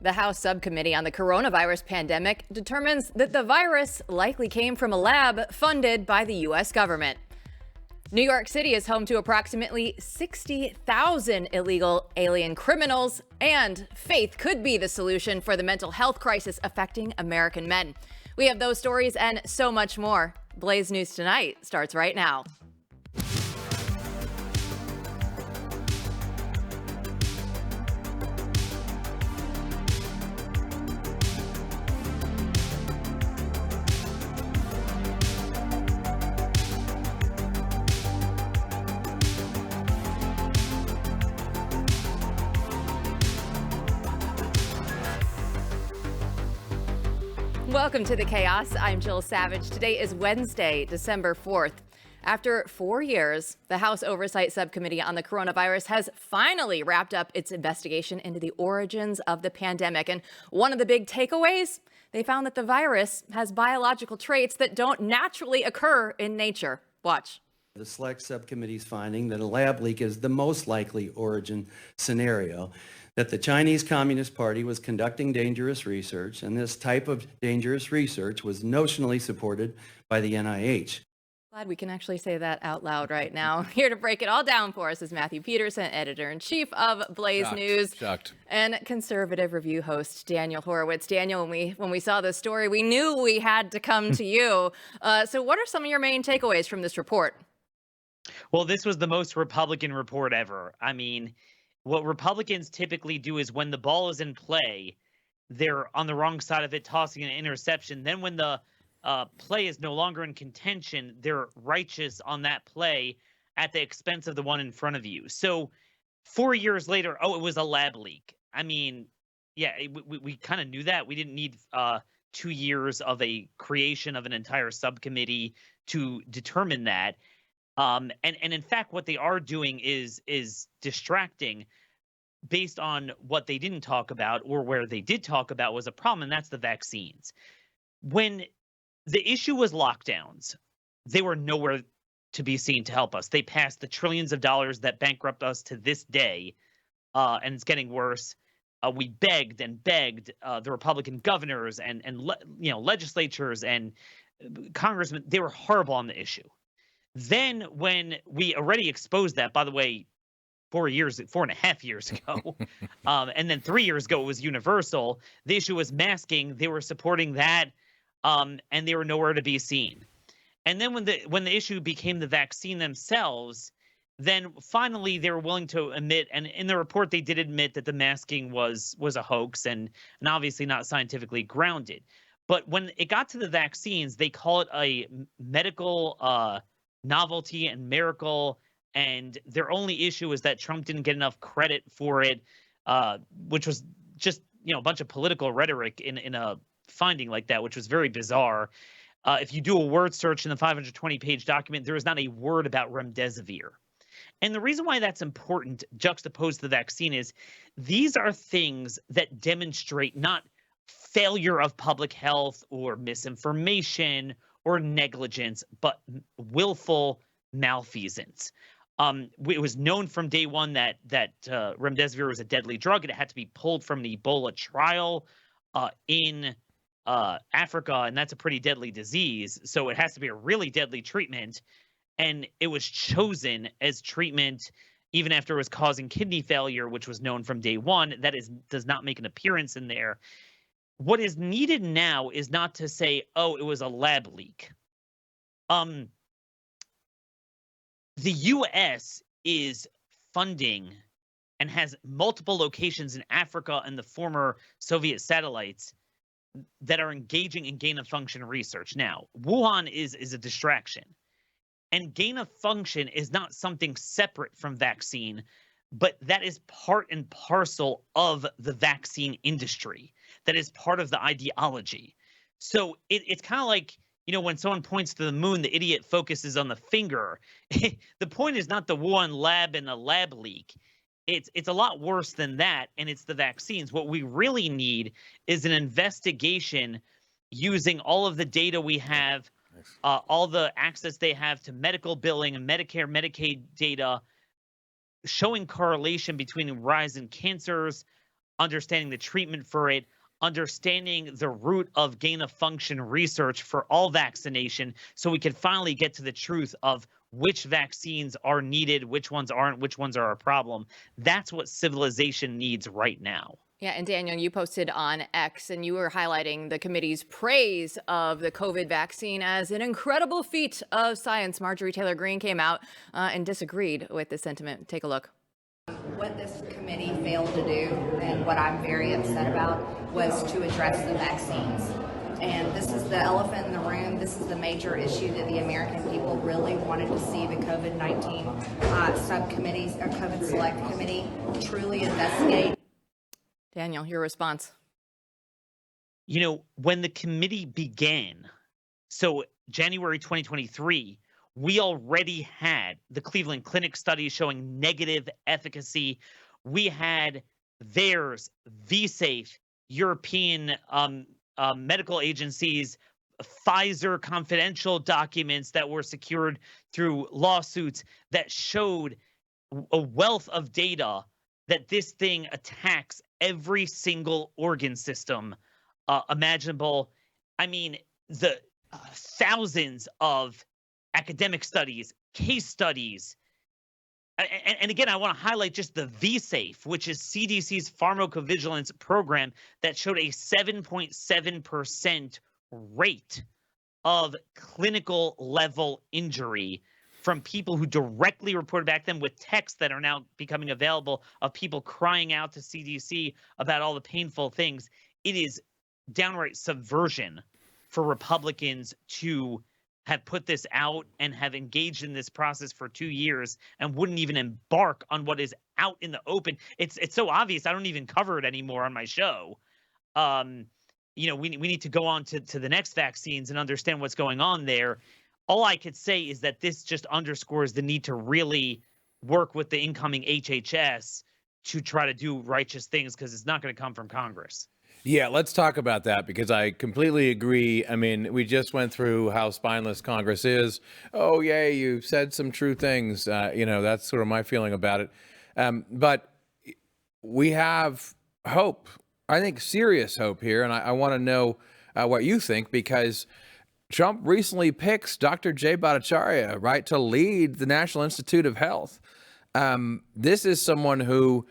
The House subcommittee on the coronavirus pandemic determines that the virus likely came from a lab funded by the U.S. government. New York City is home to approximately 60,000 illegal alien criminals, and faith could be the solution for the mental health crisis affecting American men. We have those stories and so much more. Blaze News Tonight starts right now. Welcome to the chaos. I'm Jill Savage. Today is Wednesday, December 4th. After 4 years, the House Oversight Subcommittee on the coronavirus has finally wrapped up its investigation into the origins of the pandemic. And one of the big takeaways, they found that the virus has biological traits that don't naturally occur in nature. Watch. The Select Subcommittee's finding that a lab leak is the most likely origin scenario, that the Chinese Communist Party was conducting dangerous research, and this type of dangerous research was notionally supported by the NIH. Glad we can actually say that out loud right now. Here to break it all down for us is Matthew Peterson, editor-in-chief of Blaze News, and conservative review host Daniel Horowitz. Daniel, when we saw this story, we knew we had to come to you. So what are some of your main takeaways from this report? Well, this was the most Republican report ever. I mean, what Republicans typically do is when the ball is in play, they're on the wrong side of it, tossing an interception. Then when the play is no longer in contention, they're righteous on that play at the expense of the one in front of you. So 4 years later, oh, it was a lab leak. I mean, yeah, we kind of knew that. We didn't need 2 years of a creation of an entire subcommittee to determine that. And in fact, what they are doing is distracting based on what they didn't talk about, or where they did talk about was a problem, and that's the vaccines. When the issue was lockdowns, they were nowhere to be seen to help us. They passed the trillions of dollars that bankrupt us to this day, and it's getting worse. We begged and begged the Republican governors and legislatures and congressmen. They were horrible on the issue. Then when we already exposed that, by the way, 4.5 years ago, and then 3 years ago it was universal. The issue was masking. They were supporting that, and they were nowhere to be seen. And then when the issue became the vaccine themselves, then finally they were willing to admit, and in the report they did admit that the masking was a hoax and obviously not scientifically grounded. But when it got to the vaccines, they call it a medical novelty and miracle, and their only issue is that Trump didn't get enough credit for it, which was just a bunch of political rhetoric in a finding like that, which was very bizarre. If you do a word search in the 520-page document, there is not a word about remdesivir. And the reason why that's important, juxtaposed to the vaccine, is these are things that demonstrate not failure of public health or misinformation or negligence, but willful malfeasance. It was known from day one that remdesivir was a deadly drug, and it had to be pulled from an Ebola trial in Africa, and that's a pretty deadly disease. So it has to be a really deadly treatment, and it was chosen as treatment even after it was causing kidney failure, which was known from day one. That does not make an appearance in there. What is needed now is not to say, oh, it was a lab leak. The U.S. is funding and has multiple locations in Africa and the former Soviet satellites that are engaging in gain-of-function research. Now, Wuhan is a distraction. And gain-of-function is not something separate from vaccine, but that is part and parcel of the vaccine industry. That is part of the ideology. So it's kind of like, when someone points to the moon, the idiot focuses on the finger. The point is not the Wuhan lab and a lab leak. It's a lot worse than that, and it's the vaccines. What we really need is an investigation using all of the data we have, all the access they have to medical billing and Medicare, Medicaid data, showing correlation between the rise in cancers, understanding the treatment for it, understanding the root of gain-of-function research for all vaccination, so we can finally get to the truth of which vaccines are needed, which ones aren't, which ones are a problem. That's what civilization needs right now. Yeah, and Daniel, you posted on X and you were highlighting the committee's praise of the COVID vaccine as an incredible feat of science. Marjorie Taylor Greene came out and disagreed with the sentiment. Take a look. What this committee failed to do, and what I'm very upset about, was to address the vaccines. And this is the elephant in the room. This is the major issue that the American people really wanted to see the COVID-19 subcommittees or COVID Select Committee truly investigate. Daniel, your response. You know, when the committee began, so January 2023, we already had the Cleveland Clinic studies showing negative efficacy. We had VAERS, VSafe, European medical agencies, Pfizer confidential documents that were secured through lawsuits that showed a wealth of data that this thing attacks every single organ system imaginable. I mean, the thousands of academic studies, case studies. And again, I want to highlight just the VSafe, which is CDC's pharmacovigilance program that showed a 7.7% rate of clinical level injury from people who directly reported back then, with texts that are now becoming available of people crying out to CDC about all the painful things. It is downright subversion for Republicans to have put this out and have engaged in this process for 2 years and wouldn't even embark on what is out in the open. It's so obvious. I don't even cover it anymore on my show. You know, we need to go on to the next vaccines and understand what's going on there. All I could say is that this just underscores the need to really work with the incoming HHS to try to do righteous things, because it's not going to come from Congress. Yeah, let's talk about that, because I completely agree. I mean, we just went through how spineless Congress is. Oh, yay, you said some true things. You know, that's sort of my feeling about it. But we have hope, I think serious hope here. And I want to know what you think, because Trump recently picks Dr. Jay Bhattacharya, right, to lead the National Institute of Health. This is someone who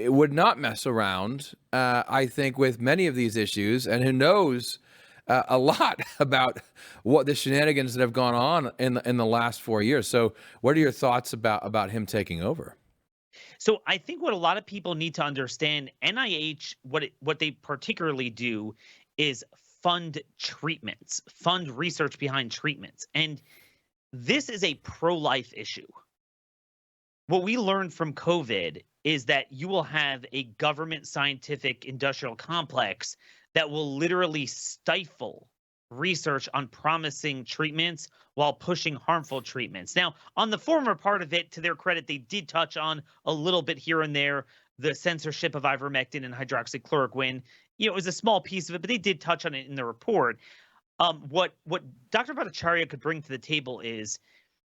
would not mess around, I think, with many of these issues, and who knows a lot about what the shenanigans that have gone on in the last 4 years. So what are your thoughts about him taking over? So I think what a lot of people need to understand, NIH, what they particularly do is fund treatments, fund research behind treatments. And this is a pro-life issue. What we learned from COVID is that you will have a government scientific industrial complex that will literally stifle research on promising treatments while pushing harmful treatments. Now, on the former part of it, to their credit, they did touch on a little bit here and there, the censorship of ivermectin and hydroxychloroquine. You know, it was a small piece of it, but they did touch on it in the report. What Dr. Bhattacharya could bring to the table is,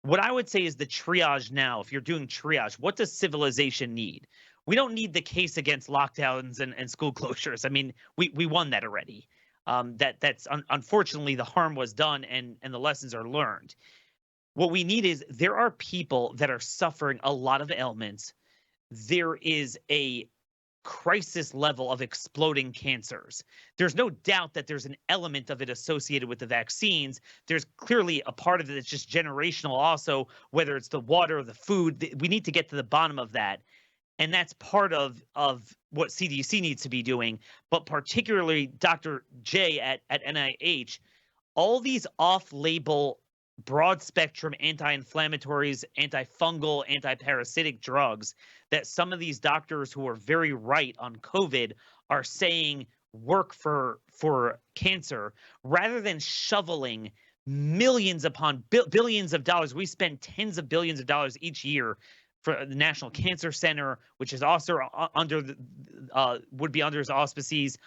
what I would say is the triage now. If you're doing triage, what does civilization need? We don't need the case against lockdowns and school closures. I mean, we won that already. That's unfortunately, the harm was done and the lessons are learned. What we need is, there are people that are suffering a lot of ailments. There is a crisis level of exploding cancers. There's no doubt that there's an element of it associated with the vaccines. There's clearly a part of it that's just generational also, whether it's the water or the food. We need to get to the bottom of that. And that's part of what CDC needs to be doing, but particularly Dr. J at NIH, all these off-label, broad-spectrum anti-inflammatories, antifungal, anti-parasitic drugs that some of these doctors who are very right on COVID are saying work for cancer, rather than shoveling millions upon billions of dollars. We spend tens of billions of dollars each year for the National Cancer Center, which is also under would be under his auspices,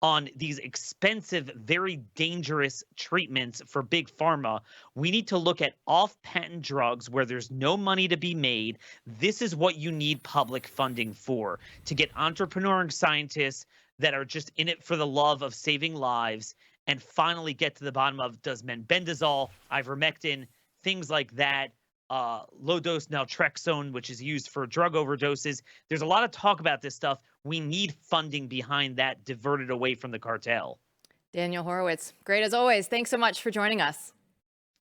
on these expensive, very dangerous treatments for big pharma. We need to look at off-patent drugs where there's no money to be made. This is what you need public funding for, to get entrepreneur scientists that are just in it for the love of saving lives, and finally get to the bottom of, does menbendazole, ivermectin, things like that, low-dose naltrexone, which is used for drug overdoses. There's a lot of talk about this stuff. We need funding behind that, diverted away from the cartel. Daniel Horowitz, great as always. Thanks so much for joining us.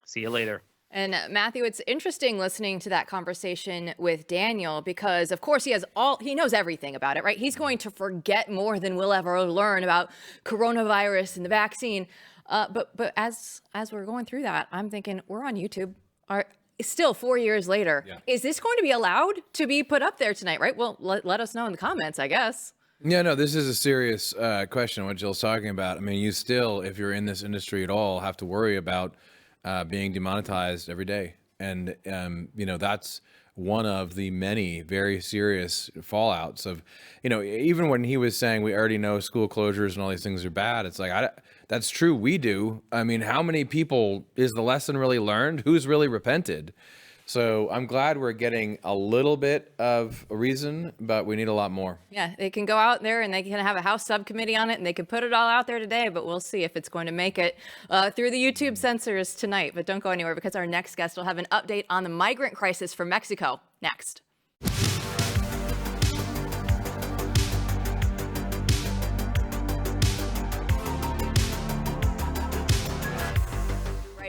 See you later. And Matthew, it's interesting listening to that conversation with Daniel because, of course, he knows everything about it, right? He's going to forget more than we'll ever learn about coronavirus and the vaccine. But as we're going through that, I'm thinking we're on YouTube. Still 4 years later, Is this going to be allowed to be put up there tonight, right? Well, let us know in the comments, I guess. Yeah, no, this is a serious question, what Jill's talking about. I mean, you still, if you're in this industry at all, have to worry about being demonetized every day. And, that's one of the many very serious fallouts of, even when he was saying we already know school closures and all these things are bad, it's like, that's true. We do. I mean, how many people is the lesson really learned? Who's really repented? So I'm glad we're getting a little bit of a reason, but we need a lot more. Yeah, they can go out there and they can have a House subcommittee on it and they can put it all out there today, but we'll see if it's going to make it through the YouTube censors tonight. But don't go anywhere because our next guest will have an update on the migrant crisis from Mexico next.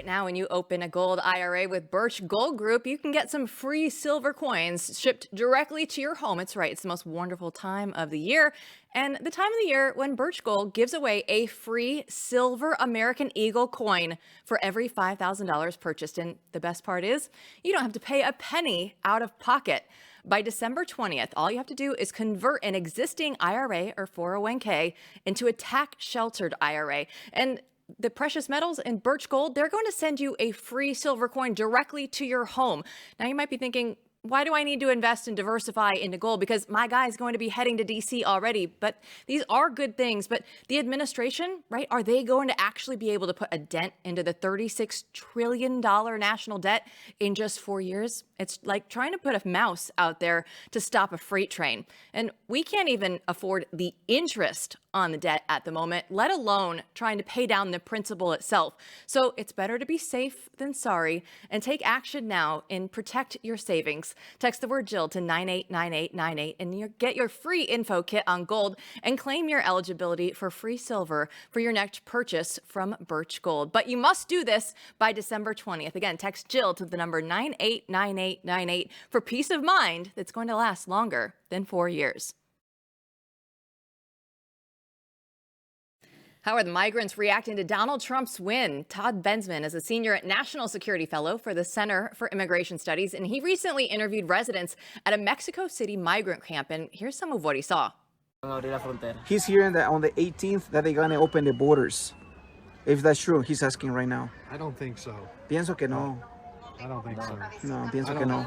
Now, when you open a gold IRA with Birch Gold Group, you can get some free silver coins shipped directly to your home. It's right. It's the most wonderful time of the year. And the time of the year when Birch Gold gives away a free silver American Eagle coin for every $5,000 purchased. And the best part is you don't have to pay a penny out of pocket. By December 20th, all you have to do is convert an existing IRA or 401k into a tax-sheltered IRA. And the precious metals and Birch Gold, they're going to send you a free silver coin directly to your home. Now, you might be thinking, why do I need to invest and diversify into gold? Because my guy is going to be heading to D.C. already. But these are good things. But the administration, right, are they going to actually be able to put a dent into the $36 trillion national debt in just 4 years? It's like trying to put a mouse out there to stop a freight train. And we can't even afford the interest on the debt at the moment, let alone trying to pay down the principal itself. So it's better to be safe than sorry and take action now and protect your savings. Text the word Jill to 989898 and you get your free info kit on gold and claim your eligibility for free silver for your next purchase from Birch Gold. But you must do this by December 20th. Again, text Jill to the number 989898 for peace of mind that's going to last longer than 4 years. How are the migrants reacting to Donald Trump's win? Todd Bensman is a senior national security fellow for the Center for Immigration Studies, and he recently interviewed residents at a Mexico City migrant camp, and here's some of what he saw. He's hearing that on the 18th that they're going to open the borders. If that's true, he's asking right now. I don't think so. Pienso que no. I don't think so. No, pienso que no.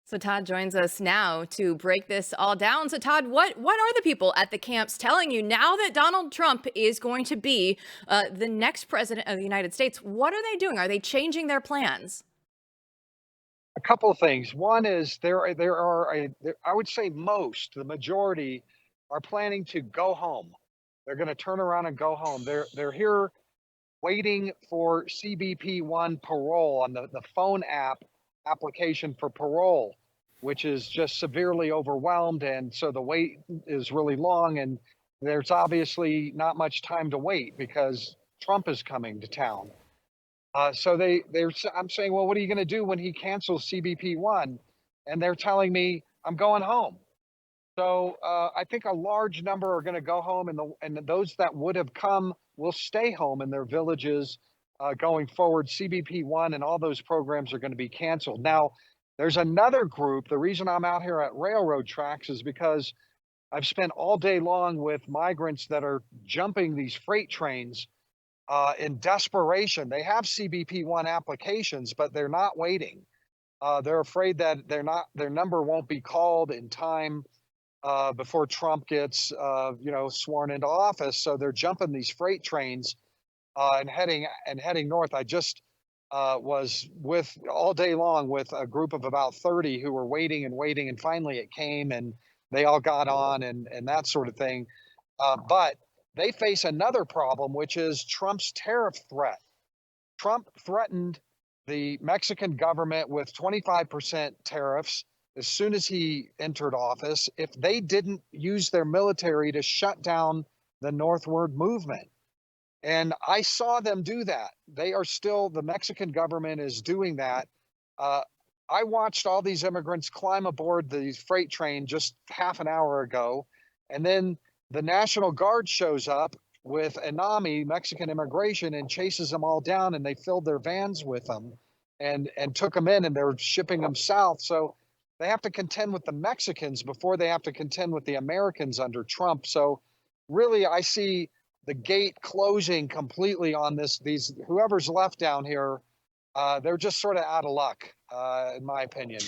So Todd joins us now to break this all down. So Todd, what are the people at the camps telling you now that Donald Trump is going to be the next president of the United States? What are they doing? Are they changing their plans? A couple of things. One is I would say the majority are planning to go home. They're going to turn around and go home. They're here waiting for CBP-1 parole on the phone application for parole, which is just severely overwhelmed, and so the wait is really long, and there's obviously not much time to wait because Trump is coming to town. I'm saying, well, what are you going to do when he cancels CBP-1? And they're telling me I'm going home. So I think a large number are going to go home, and those that would have come will stay home in their villages. Going forward, CBP-1 and all those programs are going to be canceled. Now, there's another group. The reason I'm out here at railroad tracks is because I've spent all day long with migrants that are jumping these freight trains in desperation. They have CBP-1 applications, but they're not waiting. They're afraid that their number won't be called in time. before Trump gets, sworn into office. So they're jumping these freight trains and heading north. I just was with all day long with a group of about 30 who were waiting and waiting, and finally it came, and they all got on and that sort of thing. But they face another problem, which is Trump's tariff threat. Trump threatened the Mexican government with 25% tariffs as soon as he entered office if they didn't use their military to shut down the northward movement. And I saw them do that. The Mexican government is doing that. I watched all these immigrants climb aboard the freight train just half an hour ago. And then the National Guard shows up with INAMI, Mexican immigration, and chases them all down, and they filled their vans with them and took them in, and they're shipping them south. So they have to contend with the Mexicans before they have to contend with the Americans under Trump. So really, I see the gate closing completely on these whoever's left down here. They're just sort of out of luck, in my opinion.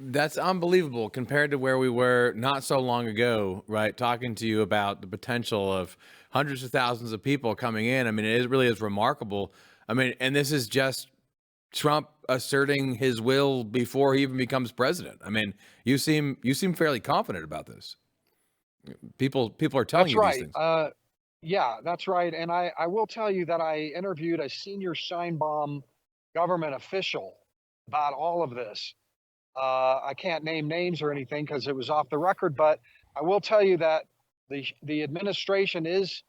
That's unbelievable compared to where we were not so long ago, right? Talking to you about the potential of hundreds of thousands of people coming in. I mean, it really is remarkable. I mean, and this is just Trump asserting his will before he even becomes president. I mean, you seem fairly confident about this. People are telling you these things. Yeah, that's right. And I will tell you that I interviewed a senior Scheinbaum government official about all of this. I can't name names or anything because it was off the record, but I will tell you that the administration is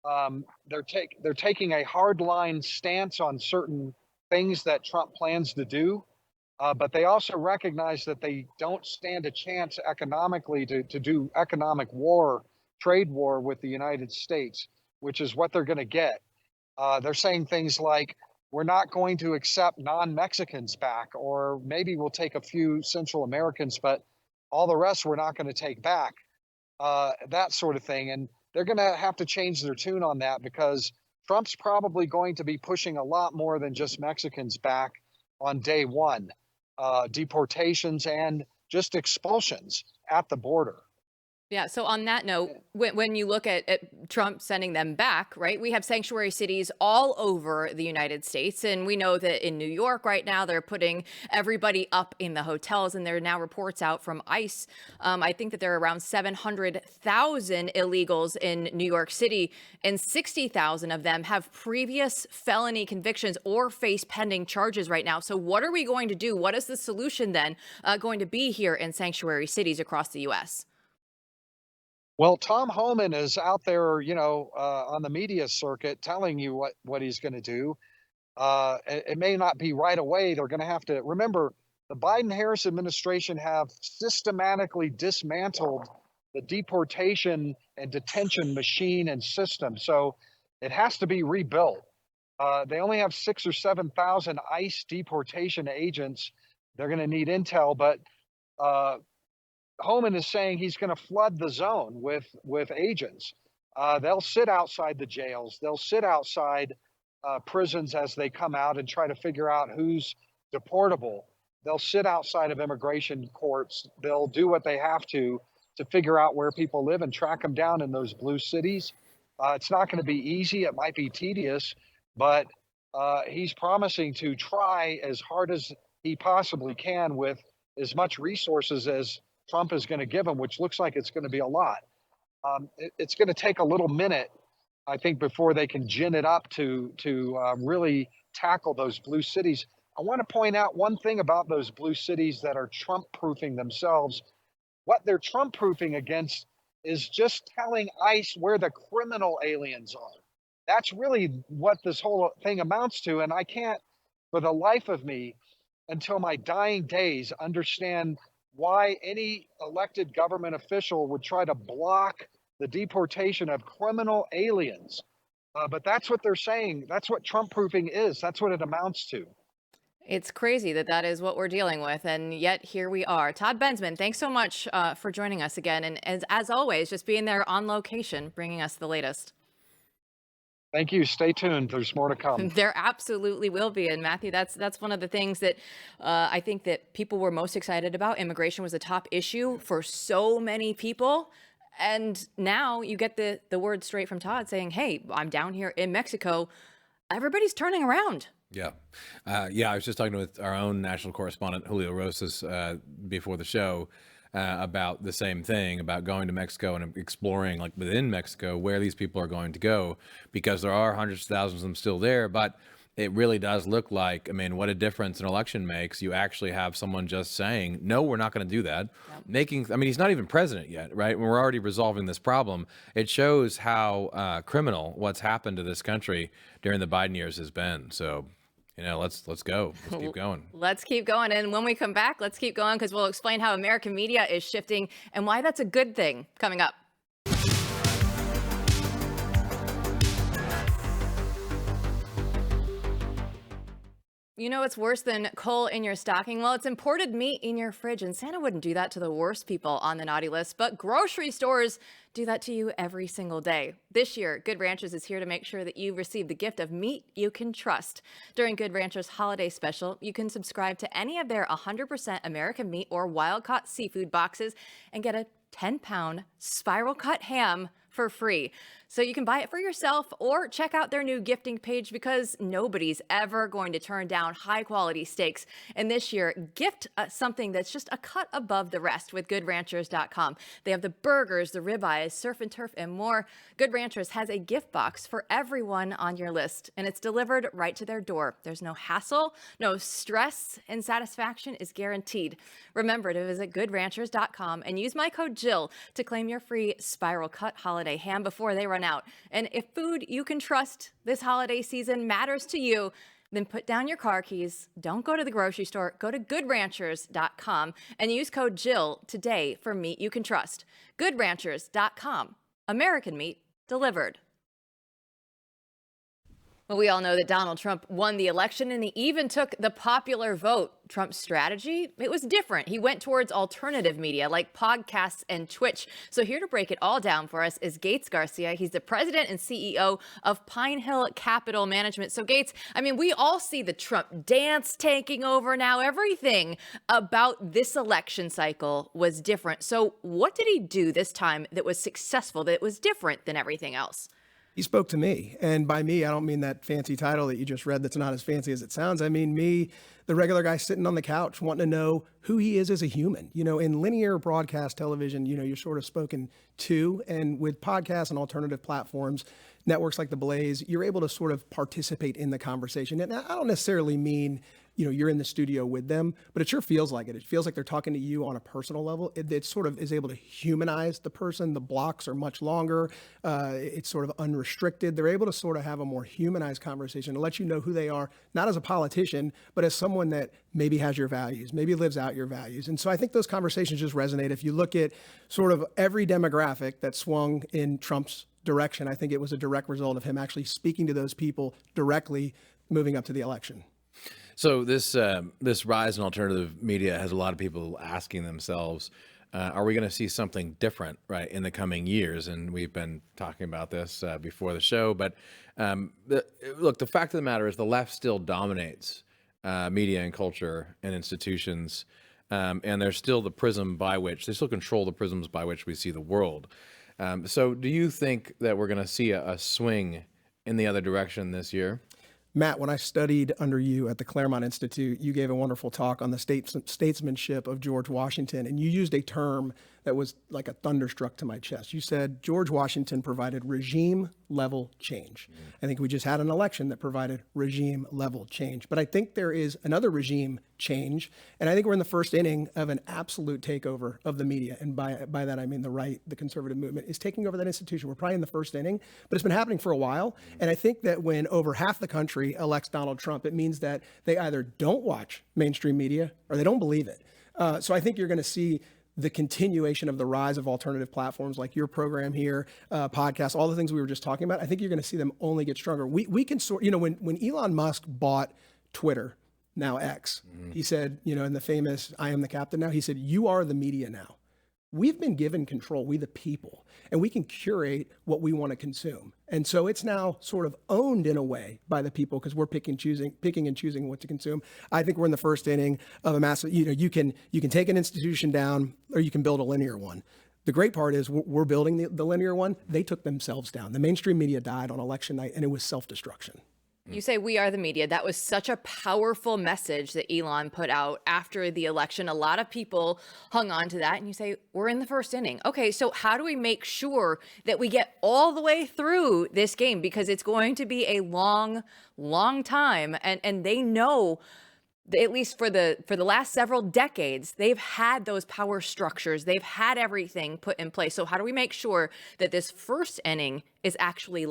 they're taking a hardline stance on certain things that Trump plans to do, but they also recognize that they don't stand a chance economically to do economic war, trade war with the United States, which is what they're going to get. They're saying things like, we're not going to accept non-Mexicans back, or maybe we'll take a few Central Americans, but all the rest we're not going to take back, that sort of thing. And they're going to have to change their tune on that because Trump's probably going to be pushing a lot more than just Mexicans back on day one, deportations and just expulsions at the border. Yeah. So on that note, when you look at Trump sending them back, right, we have sanctuary cities all over the United States. And we know that in New York right now, they're putting everybody up in the hotels. And there are now reports out from ICE. I think that there are around 700,000 illegals in New York City, and 60,000 of them have previous felony convictions or face pending charges right now. So what are we going to do? What is the solution then going to be here in sanctuary cities across the U.S.? Well, Tom Homan is out there, on the media circuit telling you what he's going to do. It may not be right away. They're going to have to remember the Biden-Harris administration have systematically dismantled the deportation and detention machine and system. So it has to be rebuilt. They only have 6,000 or 7,000 ICE deportation agents. They're going to need intel, but Homan is saying he's going to flood the zone with agents. They'll sit outside the jails. They'll sit outside prisons as they come out and try to figure out who's deportable. They'll sit outside of immigration courts. They'll do what they have to figure out where people live and track them down in those blue cities. It's not going to be easy. It might be tedious, but he's promising to try as hard as he possibly can with as much resources as Trump is going to give him, which looks like it's going to be a lot. It's going to take a little minute, I think, before they can gin it up to really tackle those blue cities. I want to point out one thing about those blue cities that are Trump-proofing themselves. What they're Trump-proofing against is just telling ICE where the criminal aliens are. That's really what this whole thing amounts to, and I can't, for the life of me, until my dying days, understand why any elected government official would try to block the deportation of criminal aliens. But that's what they're saying. That's what Trump-proofing is. That's what it amounts to. It's crazy that is what we're dealing with. And yet here we are. Todd Bensman, thanks so much for joining us again. And as always, just being there on location, bringing us the latest. Thank you. Stay tuned. There's more to come. There absolutely will be. And Matthew, that's one of the things that I think that people were most excited about. Immigration was a top issue for so many people. And now you get the word straight from Todd saying, hey, I'm down here in Mexico. Everybody's turning around. Yeah. I was just talking with our own national correspondent, Julio Rosas, before the show about the same thing, about going to Mexico and exploring, like within Mexico, where these people are going to go, because there are hundreds of thousands of them still there. But it really does look like, I mean, what a difference an election makes. You actually have someone just saying, no, we're not going to do that. Yep. He's not even president yet, right? When we're already resolving this problem, it shows how criminal what's happened to this country during the Biden years has been. So, let's go. Let's keep going. Let's keep going. And when we come back, let's keep going, because we'll explain how American media is shifting and why that's a good thing coming up. You know what's worse than coal in your stocking? Well, it's imported meat in your fridge, and Santa wouldn't do that to the worst people on the naughty list, but grocery stores do that to you every single day. This year, Good Ranchers is here to make sure that you receive the gift of meat you can trust. During Good Ranchers holiday special, you can subscribe to any of their 100% American meat or wild-caught seafood boxes and get a 10-pound spiral cut ham for free. So you can buy it for yourself or check out their new gifting page, because nobody's ever going to turn down high quality steaks. And this year, gift something that's just a cut above the rest with GoodRanchers.com. They have the burgers, the ribeyes, surf and turf, and more. Good Ranchers has a gift box for everyone on your list, and it's delivered right to their door. There's no hassle, no stress, and satisfaction is guaranteed. Remember to visit GoodRanchers.com and use my code Jill to claim your free spiral cut holiday ham before they run out. And if food you can trust this holiday season matters to you, then put down your car keys, don't go to the grocery store, go to GoodRanchers.com and use code Jill today for meat you can trust. GoodRanchers.com. American meat delivered. Well, we all know that Donald Trump won the election, and he even took the popular vote. Trump's strategy, it was different. He went towards alternative media like podcasts and Twitch. So here to break it all down for us is Gates Garcia. He's the president and CEO of Pinehill Capital Management. So Gates, we all see the Trump dance taking over now. Everything about this election cycle was different. So what did he do this time that was successful, that was different than everything else? He spoke to me. And by me, I don't mean that fancy title that you just read that's not as fancy as it sounds. I mean me, the regular guy sitting on the couch wanting to know who he is as a human. In linear broadcast television, you're sort of spoken to. And with podcasts and alternative platforms, networks like the Blaze, you're able to sort of participate in the conversation. And I don't necessarily mean you're in the studio with them, but it sure feels like it. It feels like they're talking to you on a personal level. It sort of is able to humanize the person. The blocks are much longer. It's sort of unrestricted. They're able to sort of have a more humanized conversation to let you know who they are, not as a politician, but as someone that maybe has your values, maybe lives out your values. And so I think those conversations just resonate. If you look at sort of every demographic that swung in Trump's direction, I think it was a direct result of him actually speaking to those people directly moving up to the election. So this rise in alternative media has a lot of people asking themselves, are we going to see something different, right, in the coming years? And we've been talking about this before the show. But look, the fact of the matter is the left still dominates media and culture and institutions. And there's still the prism by which they still control the prisms by which we see the world. So do you think that we're going to see a swing in the other direction this year? Matt, when I studied under you at the Claremont Institute, you gave a wonderful talk on the statesmanship of George Washington, and you used a term that was like a thunderstruck to my chest. You said George Washington provided regime-level change. I think we just had an election that provided regime-level change. But I think there is another regime change, and I think we're in the first inning of an absolute takeover of the media. And by that, I mean the right, the conservative movement, is taking over that institution. We're probably in the first inning, but it's been happening for a while. And I think that when over half the country elects Donald Trump, it means that they either don't watch mainstream media or they don't believe it. So I think you're going to see the continuation of the rise of alternative platforms like your program here, podcasts, all the things we were just talking about. I think you're going to see them only get stronger. We can sort, when Elon Musk bought Twitter, now X, he said, in the famous "I am the captain now," he said, "You are the media now." we've been given control, we the people, and we can curate what we want to consume. And so it's now sort of owned in a way by the people because we're picking and choosing what to consume. I think we're in the first inning of a massive, you can take an institution down or you can build a linear one. The great part is we're building the linear one. They took themselves down. The mainstream media died on election night, and it was self-destruction. You say we are the media. That was such a powerful message that Elon put out after the election. A lot of people hung on to that. And you say, we're in the first inning. Okay, so how do we make sure that we get all the way through this game? Because it's going to be a long, long time. And they know, at least for the last several decades, they've had those power structures. They've had everything put in place. So how do we make sure that this first inning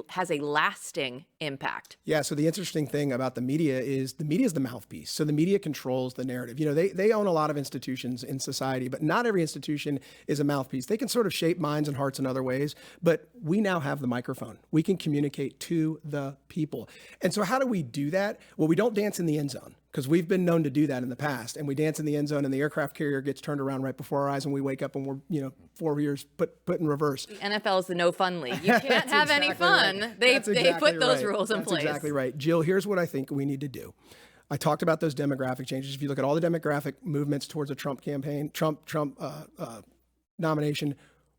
has a lasting impact? Yeah, so the interesting thing about the media is the mouthpiece. So the media controls the narrative. They own a lot of institutions in society, but not every institution is a mouthpiece. They can sort of shape minds and hearts in other ways, but we now have the microphone. We can communicate to the people. And so how do we do that? Well, we don't dance in the end zone, because we've been known to do that in the past. And we dance in the end zone and the aircraft carrier gets turned around right before our eyes and we wake up and we're, 4 years put in reverse. The NFL is the no fun league. You can't have any fun. Right. They put those rules in place. That's exactly right. Jill, here's what I think we need to do. I talked about those demographic changes. If you look at all the demographic movements towards a Trump campaign, Trump nomination,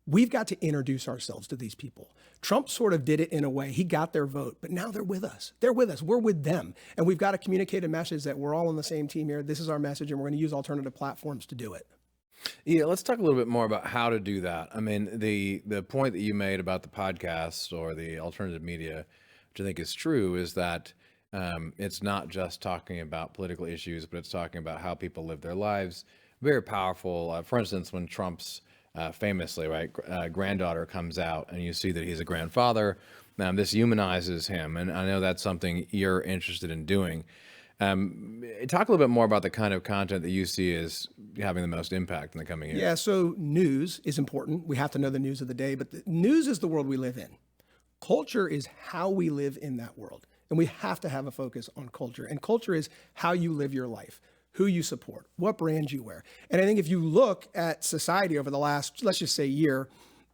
we've got to introduce ourselves to these people. Trump sort of did it in a way. He got their vote, but now they're with us. They're with us. We're with them. And we've got to communicate a message that we're all on the same team here. This is our message, and we're going to use alternative platforms to do it. Yeah, let's talk a little bit more about how to do that. I mean, the point that you made about the podcast or the alternative media, which I think is true, is that it's not just talking about political issues, but it's talking about how people live their lives. Very powerful. For instance, when Trump's famously, right, granddaughter comes out and you see that he's a grandfather, this humanizes him. And I know that's something you're interested in doing. Talk a little bit more about the kind of content that you see as having the most impact in the coming years. Yeah, so news is important. We have to know the news of the day, but the news is the world we live in. Culture is how we live in that world. And we have to have a focus on culture. And culture is how you live your life, who you support, what brand you wear. And I think if you look at society over the last, let's just say, year,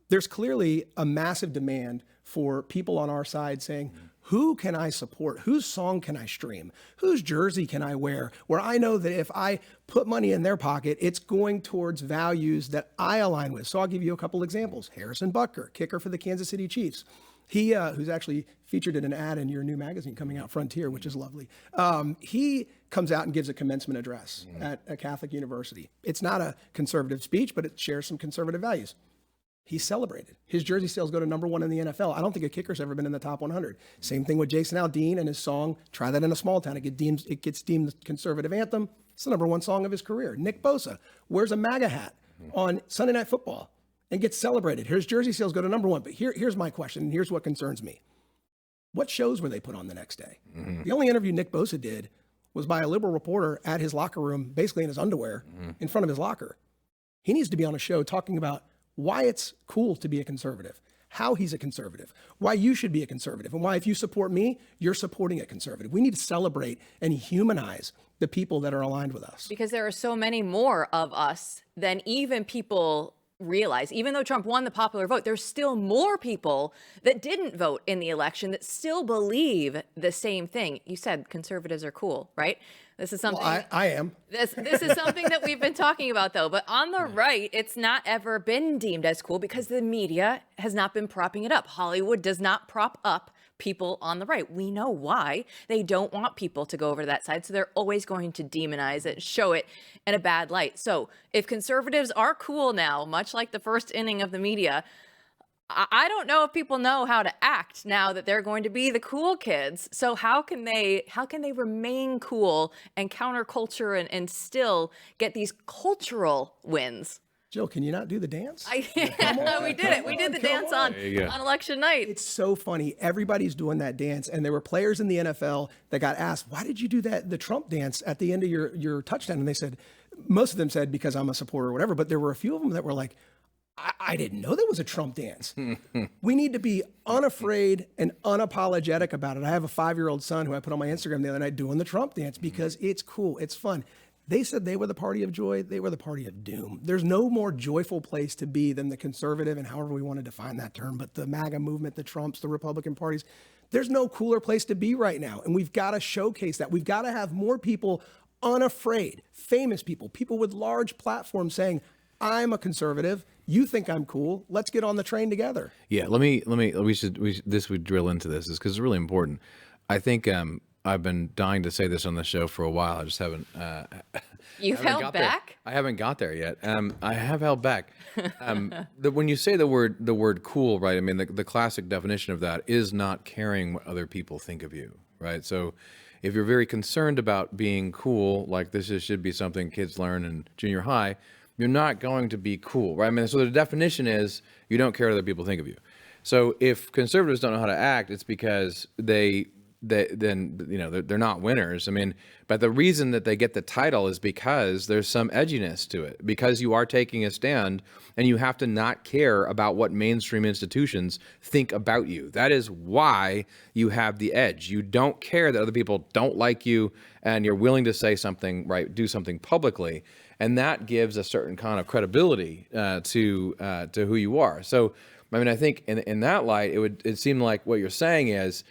there's clearly a massive demand for people on our side saying, who can I support? Whose song can I stream? Whose jersey can I wear? Where I know that if I put money in their pocket, it's going towards values that I align with. So I'll give you a couple examples. Harrison Butker, kicker for the Kansas City Chiefs. He, who's actually featured in an ad in your new magazine coming out, Frontier, which is lovely. He comes out and gives a commencement address at a Catholic university. It's not a conservative speech, but it shares some conservative values. He's celebrated. His jersey sales go to #1 in the NFL. I don't think a kicker's ever been in the top 100. Same thing with Jason Aldean and his song, Try That in a Small Town. It gets deemed the conservative anthem. It's the #1 song of his career. Nick Bosa wears a MAGA hat on Sunday Night Football and gets celebrated. His jersey sales go to #1. But here's my question, and here's what concerns me. What shows were they put on the next day? The only interview Nick Bosa did was by a liberal reporter at his locker room, basically in his underwear, in front of his locker. He needs to be on a show talking about why it's cool to be a conservative, how he's a conservative, why you should be a conservative, and why if you support me, you're supporting a conservative. We need to celebrate and humanize the people that are aligned with us. Because there are so many more of us than even people realize. Even though Trump won the popular vote, there's still more people that didn't vote in the election that still believe the same thing. You said conservatives are cool, right? This is something I am. This is something that we've been talking about, though. But on the right, it's not ever been deemed as cool because the media has not been propping it up. Hollywood does not prop up people on the right. We know why. They don't want people to go over to that side, so they're always going to demonize it, show it in a bad light. So if conservatives are cool now, much like the first inning of the media, I don't know if people know how to act now that they're going to be the cool kids. So how can they remain cool and counterculture and still get these cultural wins? Jill, can you not do the dance? We did it. We did the dance on election night. It's so funny. Everybody's doing that dance. And there were players in the NFL that got asked, why did you do the Trump dance at the end of your touchdown? And they said, most of them said, because I'm a supporter or whatever. But there were a few of them that were like, I didn't know there was a Trump dance. We need to be unafraid and unapologetic about it. I have a 5-year-old son who I put on my Instagram the other night doing the Trump dance because it's cool. It's fun. They said they were the party of joy. They were the party of doom. There's no more joyful place to be than the conservative, and however we want to define that term, but the MAGA movement, the Trumps, the Republican parties. There's no cooler place to be right now. And we've got to showcase that. We've got to have more people unafraid, famous people, people with large platforms saying, I'm a conservative. You think I'm cool. Let's get on the train together. Yeah, we should drill into this because it's really important. I think I've been dying to say this on the show for a while. I just haven't. You've held back? I haven't got there yet. I have held back. When you say the word cool, right? I mean, the classic definition of that is not caring what other people think of you, right? So if you're very concerned about being cool, like should be something kids learn in junior high, you're not going to be cool, right? I mean, so the definition is you don't care what other people think of you. So if conservatives don't know how to act, it's because they're not winners. I mean, but the reason that they get the title is because there's some edginess to it, because you are taking a stand and you have to not care about what mainstream institutions think about you. That is why you have the edge. You don't care that other people don't like you, and you're willing to say something, right, do something publicly. And that gives a certain kind of credibility to who you are. So, I mean, I think in that light, it seemed like what you're saying is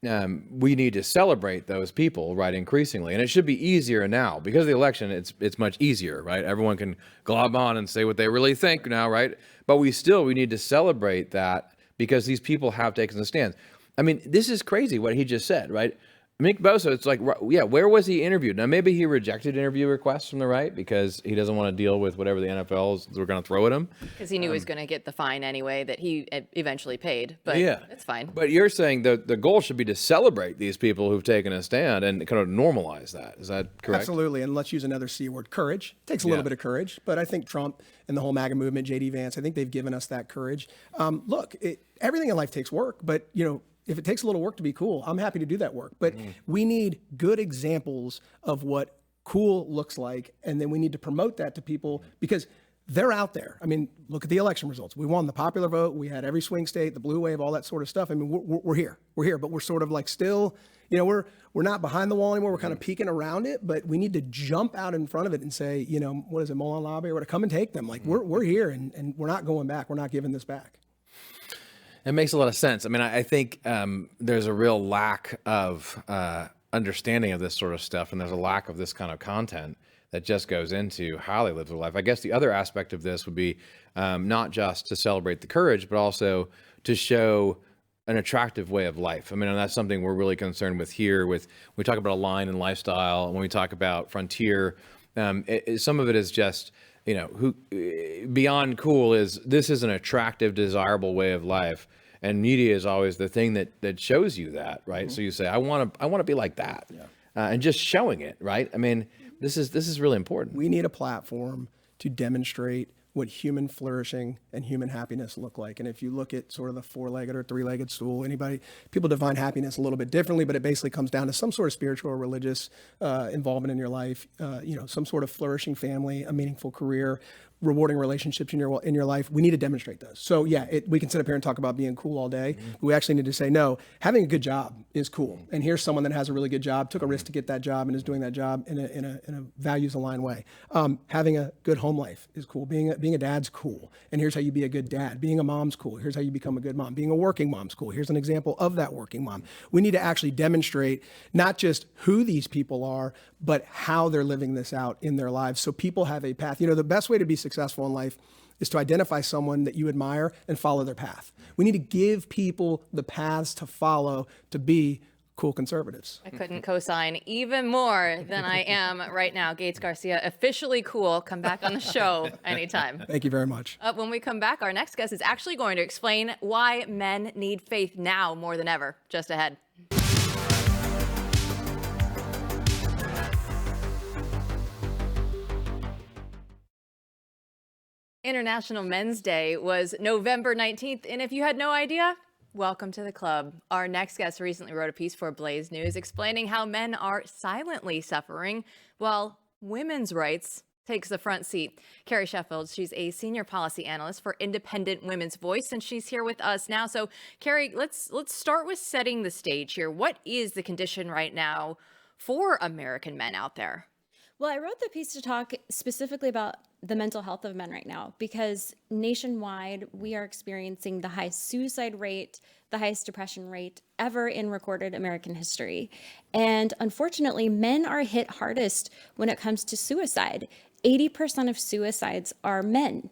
we need to celebrate those people, right, increasingly. And it should be easier now. Because of the election, it's much easier, right? Everyone can glob on and say what they really think now, right? But we need to celebrate that because these people have taken the stand. I mean, this is crazy what he just said, right? Mick Bosa, it's like, yeah, where was he interviewed? Now, maybe he rejected interview requests from the right because he doesn't want to deal with whatever the NFLs were going to throw at him. Because he knew he was going to get the fine anyway that he eventually paid, but yeah, it's fine. But you're saying the goal should be to celebrate these people who've taken a stand and kind of normalize that. Is that correct? Absolutely. And let's use another C word, courage. It takes a little bit of courage, but I think Trump and the whole MAGA movement, J.D. Vance, I think they've given us that courage. Look, everything in life takes work, but, if it takes a little work to be cool, I'm happy to do that work. But we need good examples of what cool looks like, and then we need to promote that to people because they're out there. I mean, look at the election results. We won the popular vote. We had every swing state, the blue wave, all that sort of stuff. I mean, we're here. We're here, but we're sort of like still, we're not behind the wall anymore. We're kind of peeking around it, but we need to jump out in front of it and say, what is it, Molan Lobby, or to come and take them. Like we're here, and we're not going back. We're not giving this back. It makes a lot of sense. I mean, I think there's a real lack of understanding of this sort of stuff, and there's a lack of this kind of content that just goes into how they live their life. I guess the other aspect of this would be not just to celebrate the courage, but also to show an attractive way of life. I mean, and that's something we're really concerned with here. We talk about a line and lifestyle, and when we talk about frontier, some of it is just, who beyond cool this is an attractive, desirable way of life. And media is always the thing that shows you that, right? Mm-hmm. So you say, I want to be like that, and just showing it, right? I mean, this is really important. We need a platform to demonstrate what human flourishing and human happiness look like. And if you look at sort of the four-legged or three-legged stool, people define happiness a little bit differently, but it basically comes down to some sort of spiritual or religious involvement in your life, some sort of flourishing family, a meaningful career, rewarding relationships in your life. We need to demonstrate those. So we can sit up here and talk about being cool all day. Mm-hmm. But we actually need to say, no, having a good job is cool. And here's someone that has a really good job, took a risk to get that job, and is doing that job in a values aligned way. Having a good home life is cool. Being a dad's cool. And here's how you be a good dad. Being a mom's cool. Here's how you become a good mom. Being a working mom's cool. Here's an example of that working mom. We need to actually demonstrate not just who these people are, but how they're living this out in their lives. So people have a path. The best way to be successful in life is to identify someone that you admire and follow their path. We need to give people the paths to follow to be cool conservatives. I couldn't co-sign even more than I am right now. Gates Garcia, officially cool. Come back on the show anytime. Thank you very much. When we come back, our next guest is actually going to explain why men need faith now more than ever. Just ahead. International Men's Day was November 19th, and if you had no idea, welcome to the club. Our next guest recently wrote a piece for Blaze News explaining how men are silently suffering while women's rights takes the front seat. Carrie Sheffield, she's a senior policy analyst for Independent Women's Voice, and she's here with us now. So, Carrie, let's start with setting the stage here. What is the condition right now for American men out there? Well, I wrote the piece to talk specifically about the mental health of men right now, because nationwide we are experiencing the highest suicide rate, the highest depression rate ever in recorded American history. And unfortunately, men are hit hardest when it comes to suicide. 80% of suicides are men.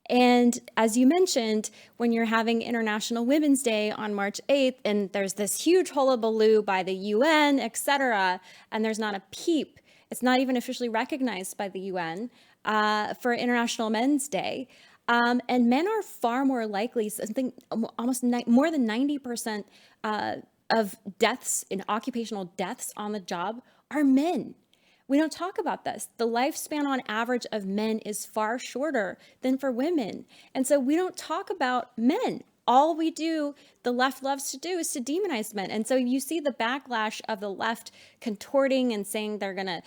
And as you mentioned, when you're having International Women's Day on March 8th, and there's this huge hullabaloo by the UN, et cetera, and there's not a peep, it's not even officially recognized by the UN for International Men's Day. And men are far more likely, something almost more than 90% of deaths in occupational deaths on the job are men. We don't talk about this. The lifespan on average of men is far shorter than for women. And so we don't talk about men. All we do, the left loves to do, is to demonize men. And so you see the backlash of the left contorting and saying they're going to,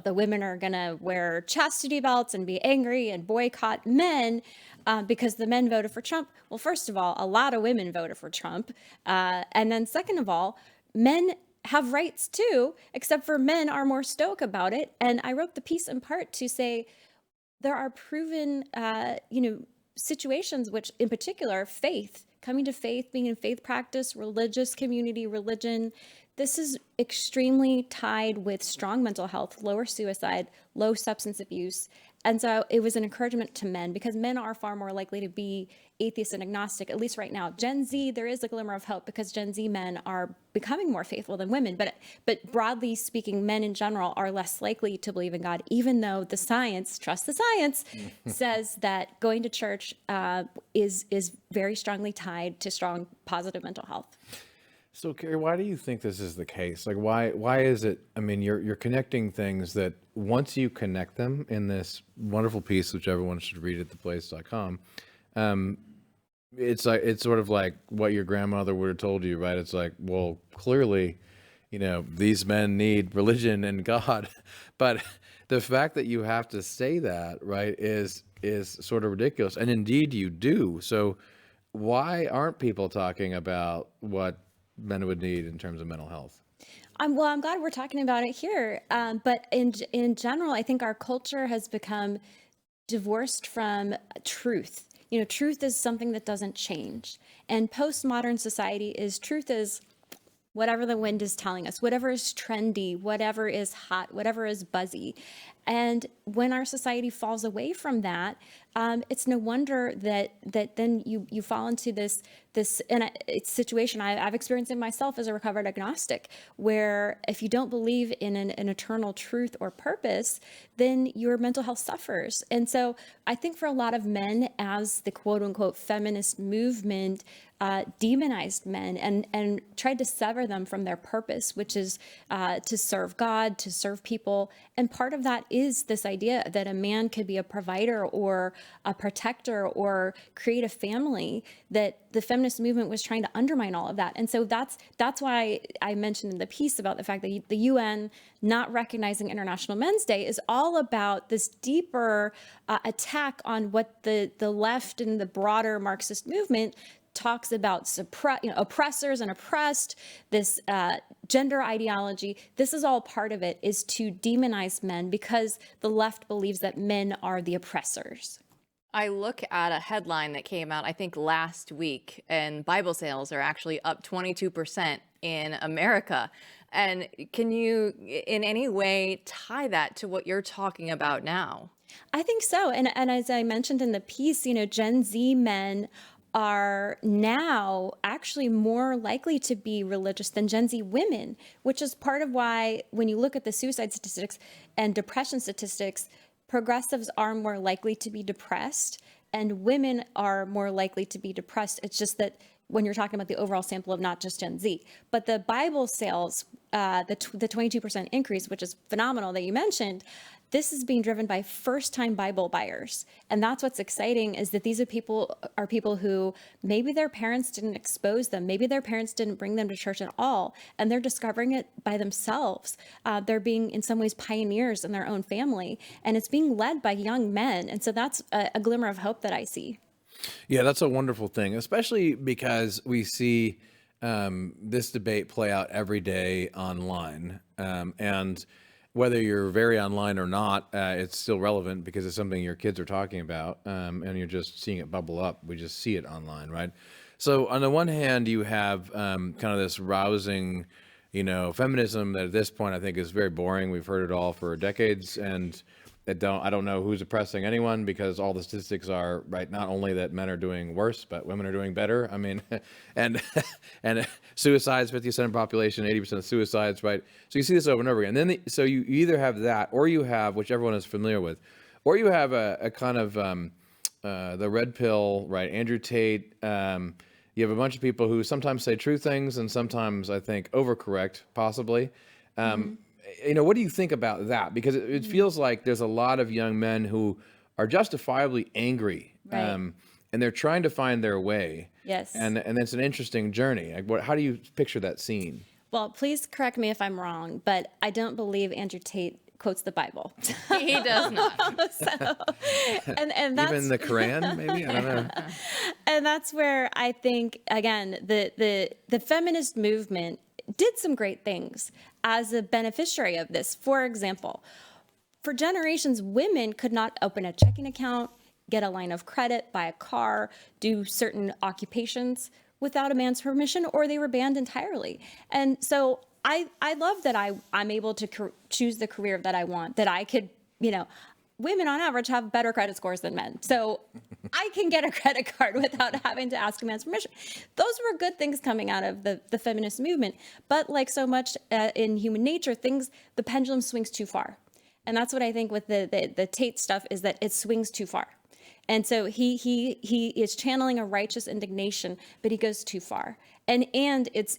the women are going to wear chastity belts and be angry and boycott men because the men voted for Trump. Well, first of all, a lot of women voted for Trump. And then second of all, men have rights too, except for men are more stoic about it. And I wrote the piece in part to say there are proven, situations which, in particular, faith, coming to faith, being in faith practice, religious community, religion, this is extremely tied with strong mental health, lower suicide, low substance abuse. And so it was an encouragement to men, because men are far more likely to be atheist and agnostic, at least right now. Gen Z, there is a glimmer of hope because Gen Z men are becoming more faithful than women. But broadly speaking, men in general are less likely to believe in God, even though the science, trust the science, says that going to church is very strongly tied to strong positive mental health. So, Carrie, why do you think this is the case? Like, why is it? I mean, you're connecting things that once you connect them in this wonderful piece, which everyone should read at theblaze.com, it's sort of like what your grandmother would have told you, right? It's like, well, clearly, these men need religion and God, but the fact that you have to say that, right, is sort of ridiculous. And indeed you do. So why aren't people talking about what men would need in terms of mental health? I'm glad we're talking about it here. But in general, I think our culture has become divorced from truth. Truth is something that doesn't change. And postmodern society truth is whatever the wind is telling us, whatever is trendy, whatever is hot, whatever is buzzy. And when our society falls away from that, it's no wonder that then you fall into this situation I've experienced in myself as a recovered agnostic, where if you don't believe in an eternal truth or purpose, then your mental health suffers. And so I think for a lot of men, as the quote unquote feminist movement demonized men and tried to sever them from their purpose, which is to serve God, to serve people. And part of that is this idea that a man could be a provider or a protector or create a family, that the feminist movement was trying to undermine all of that. And so that's why I mentioned in the piece about the fact that the UN not recognizing International Men's Day is all about this deeper attack on what the left and the broader Marxist movement talks about, oppressors and oppressed, this gender ideology. This is all part of it, is to demonize men because the left believes that men are the oppressors. I look at a headline that came out, I think, last week, and Bible sales are actually up 22% in America. And can you in any way tie that to what you're talking about now? I think so. And as I mentioned in the piece, Gen Z men are now actually more likely to be religious than Gen Z women, which is part of why when you look at the suicide statistics and depression statistics, progressives are more likely to be depressed and women are more likely to be depressed. It's just that when you're talking about the overall sample of not just Gen Z, but the Bible sales, the 22% increase, which is phenomenal that you mentioned, this is being driven by first-time Bible buyers. And that's what's exciting, is that these are people who maybe their parents didn't expose them. Maybe their parents didn't bring them to church at all. And they're discovering it by themselves. They're being, in some ways, pioneers in their own family. And it's being led by young men. And so that's a glimmer of hope that I see. Yeah, that's a wonderful thing, especially because we see this debate play out every day online. And whether you're very online or not, it's still relevant because it's something your kids are talking about, and you're just seeing it bubble up. We just see it online, right? So on the one hand, you have kind of this rousing, feminism that at this point I think is very boring. We've heard it all for decades, and I don't know who's oppressing anyone because all the statistics are right. Not only that men are doing worse, but women are doing better. I mean, and suicides, 50% of population, 80% of suicides, right? So you see this over and over again. And then so you either have that, or you have, which everyone is familiar with, or you have a kind of the red pill, right? Andrew Tate. You have a bunch of people who sometimes say true things and sometimes I think overcorrect, possibly. What do you think about that? Because it feels like there's a lot of young men who are justifiably angry, Right. And they're trying to find their way. Yes. And it's an interesting journey. How do you picture that scene? Well, please correct me if I'm wrong, but I don't believe Andrew Tate quotes the Bible. He does not. And that's, Even the Quran, maybe? I don't know. and that's where I think, again, the feminist movement did some great things as a beneficiary of this. For example, for generations, women could not open a checking account, get a line of credit, buy a car, do certain occupations without a man's permission, or they were banned entirely. And so I love that I'm able to choose the career that I want, that I could, women on average have better credit scores than men. So I can get a credit card without having to ask a man's permission. Those were good things coming out of the feminist movement. But like so much in human nature, the pendulum swings too far. And that's what I think with the Tate stuff is that it swings too far. And so he is channeling a righteous indignation, but he goes too far. And it's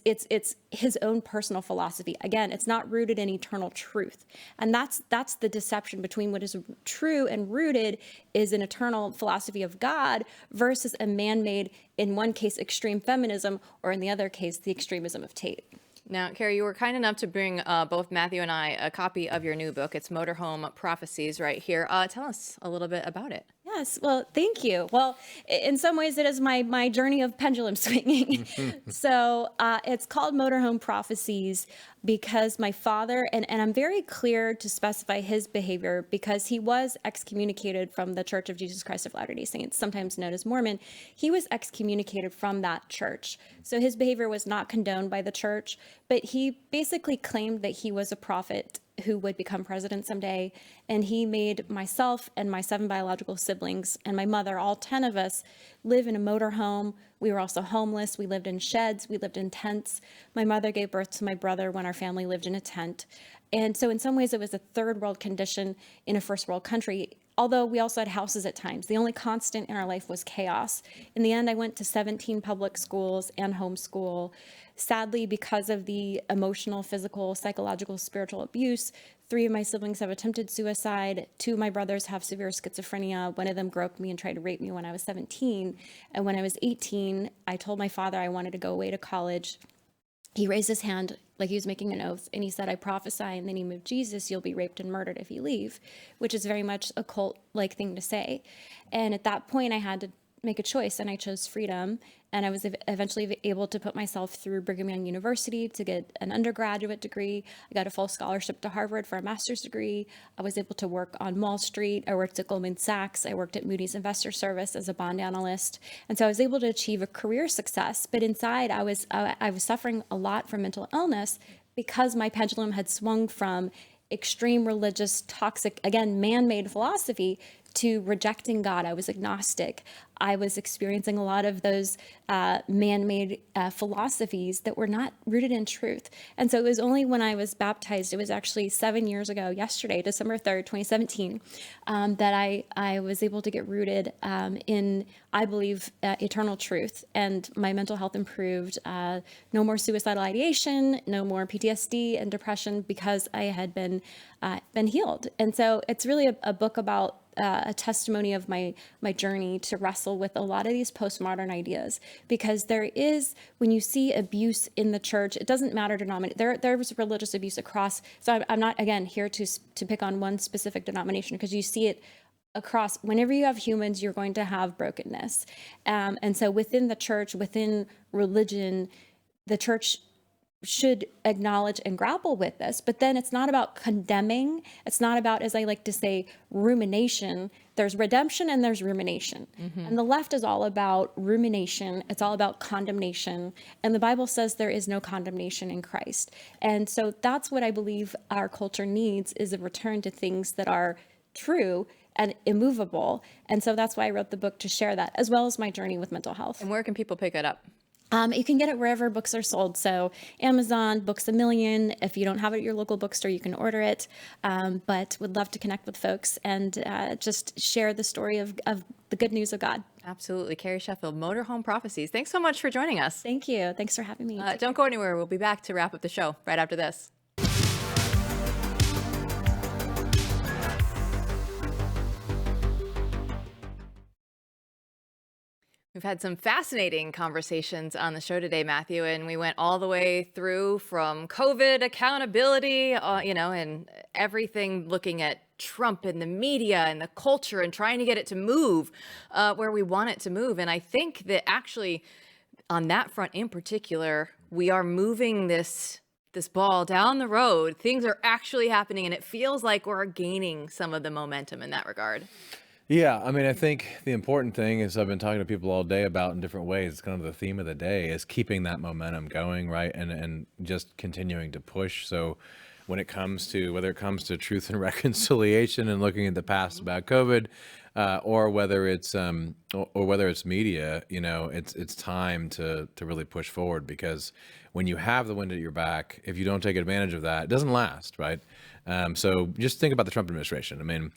his own personal philosophy. Again, it's not rooted in eternal truth. And that's the deception between what is true and rooted is an eternal philosophy of God versus a man-made, in one case, extreme feminism, or in the other case, the extremism of Tate. Now, Carrie, you were kind enough to bring both Matthew and I a copy of your new book. It's Motorhome Prophecies right here. Tell us a little bit about it. Yes, well, thank you. Well, in some ways, it is my journey of pendulum swinging. So it's called Motorhome Prophecies because my father, and I'm very clear to specify his behavior because he was excommunicated from the Church of Jesus Christ of Latter-day Saints, sometimes known as Mormon. He was excommunicated from that church. So his behavior was not condoned by the church, but he basically claimed that he was a prophet who would become president someday. And he made myself and my 7 biological siblings and my mother, all 10 of us, live in a motorhome. We were also homeless. We lived in sheds. We lived in tents. My mother gave birth to my brother when our family lived in a tent. And so in some ways, it was a third world condition in a first world country, although we also had houses at times. The only constant in our life was chaos. In the end, I went to 17 public schools and homeschool. Sadly, because of the emotional, physical, psychological, spiritual abuse, 3 of my siblings have attempted suicide. 2 of my brothers have severe schizophrenia. One of them groped me and tried to rape me when I was 17. And when I was 18, I told my father I wanted to go away to college. He raised his hand like he was making an oath, and he said, I prophesy in the name of Jesus, you'll be raped and murdered if you leave, which is very much a cult-like thing to say. And at that point, I had to make a choice, and I chose freedom. And I was eventually able to put myself through Brigham Young University to get an undergraduate degree. I got a full scholarship to Harvard for a master's degree. I was able to work on Wall Street. I worked at Goldman Sachs. I worked at Moody's Investor Service as a bond analyst. And so I was able to achieve a career success. But inside, I was suffering a lot from mental illness because my pendulum had swung from extreme religious, toxic, again, man-made philosophy to rejecting God. I was agnostic. I was experiencing a lot of those man-made philosophies that were not rooted in truth. And so it was only when I was baptized, it was actually 7 years ago, yesterday, December 3rd, 2017, that I was able to get rooted in, I believe, eternal truth. And my mental health improved. No more suicidal ideation, no more PTSD and depression because I had been healed. And so it's really a book about a testimony of my journey to wrestle with a lot of these postmodern ideas, because there is, when you see abuse in the church, it doesn't matter denomination. There's religious abuse across. So I'm not, again, here to pick on one specific denomination, because you see it across. Whenever you have humans, you're going to have brokenness. And so within the church, within religion, the church should acknowledge and grapple with this. But then it's not about condemning. It's not about, as I like to say, rumination. There's redemption and there's rumination. And the left is all about rumination. It's all about condemnation. And the Bible says there is no condemnation in Christ. And so that's what I believe our culture needs, is a return to things that are true and immovable. And so that's why I wrote the book, to share that, as well as my journey with mental health. And where can people pick it up? You can get it wherever books are sold. So Amazon, Books A Million. If you don't have it at your local bookstore, you can order it. But would love to connect with folks and just share the story of the good news of God. Absolutely. Carrie Sheffield, Motorhome Prophecies. Thanks so much for joining us. Thank you. Thanks for having me. Don't go anywhere. We'll be back to wrap up the show right after this. We've had some fascinating conversations on the show today, Matthew, and we went all the way through from COVID accountability, and everything, looking at Trump and the media and the culture and trying to get it to move where we want it to move. And I think that actually on that front in particular, we are moving this ball down the road. Things are actually happening, and it feels like we're gaining some of the momentum in that regard. Yeah, I mean, I think the important thing is, I've been talking to people all day about in different ways, it's kind of the theme of the day, is keeping that momentum going, right? And just continuing to push. So when it comes to, whether it comes to truth and reconciliation and looking at the past about COVID, or whether it's media, it's time to really push forward, because when you have the wind at your back, if you don't take advantage of that, it doesn't last, right? So just think about the Trump administration. I mean,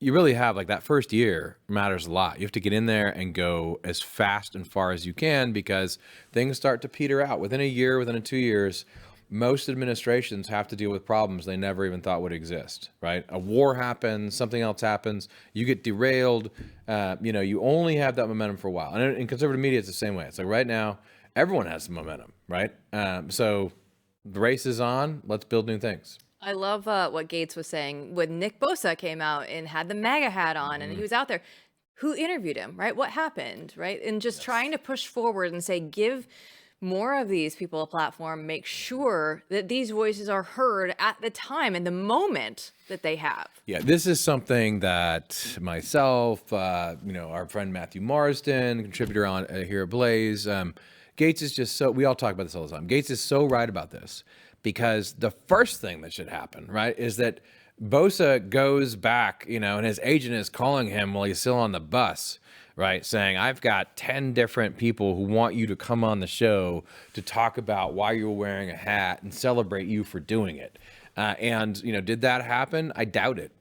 you really have, like, that first year matters a lot. You have to get in there and go as fast and far as you can, because things start to peter out. Within a year, within 2 years, most administrations have to deal with problems they never even thought would exist, right? A war happens, something else happens, you get derailed, you only have that momentum for a while. And in conservative media, it's the same way. It's like right now, everyone has some momentum, right? So the race is on, let's build new things. I love what Gates was saying when Nick Bosa came out and had the MAGA hat on and he was out there. Who interviewed him, right? What happened, right? And just trying to push forward and say, give more of these people a platform, make sure that these voices are heard at the time and the moment that they have. Yeah, this is something that myself, our friend Matthew Marsden, contributor on here at Blaze, Gates is just so, we all talk about this all the time. Gates is so right about this, because the first thing that should happen, right, is that Bosa goes back, and his agent is calling him while he's still on the bus, right, saying, I've got 10 different people who want you to come on the show to talk about why you're wearing a hat and celebrate you for doing it. Did that happen? I doubt it.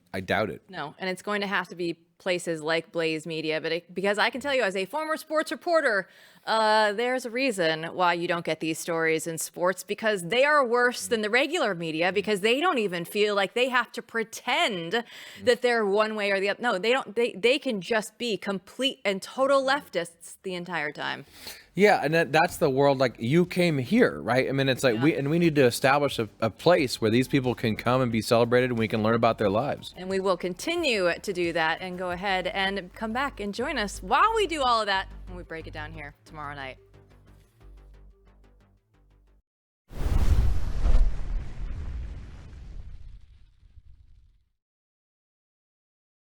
No, and it's going to have to be places like Blaze Media, because I can tell you, as a former sports reporter, there's a reason why you don't get these stories in sports, because they are worse than the regular media, because they don't even feel like they have to pretend that they're one way or the other. No, they don't. They can just be complete and total leftists the entire time. Yeah, and that's the world, like, you came here, right? I mean, it's like, we need to establish a place where these people can come and be celebrated, and we can learn about their lives. And we will continue to do that, and go ahead and come back and join us while we do all of that, and we break it down here tomorrow night.